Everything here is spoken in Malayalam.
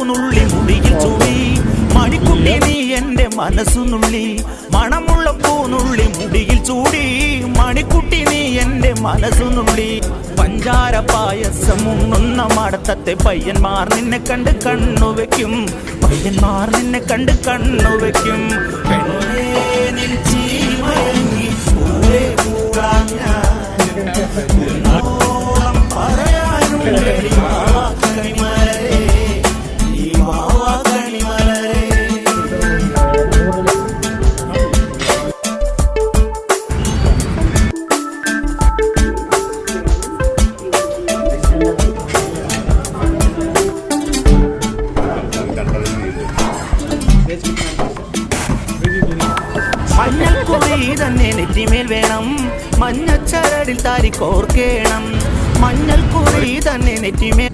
പൂനുള്ളി മുടിയിൽ ചൂടി മണിക്കുട്ടി നീ എന്റെ മനസ്സുനുള്ളി മണമുള്ള പൂനുള്ളി മുടിയിൽ ചൂടി മണിക്കുട്ടി നീ എന്റെ മനസ്സുനുള്ളി പഞ്ചാര പായസം ഉണ്ണുന്ന മടത്തത്തെ പയ്യന്മാർ നിന്നെ കണ്ട് കണ്ണുവെക്കും പയ്യന്മാർ നിന്നെ കണ്ട് കണ്ണുവെക്കും പെണ്ണേ നിൻ ജീവയങ്ങി പൂവേ കൂടാൻ ഞാൻ പറയാനുള്ളേ മഞ്ഞൾക്കുറി തന്നെ നെറ്റിമേൽ വേണം മഞ്ഞച്ചരടിൽ താരി കോർക്കേണം മഞ്ഞൾക്കുറി തന്നെ നെറ്റിമേൽ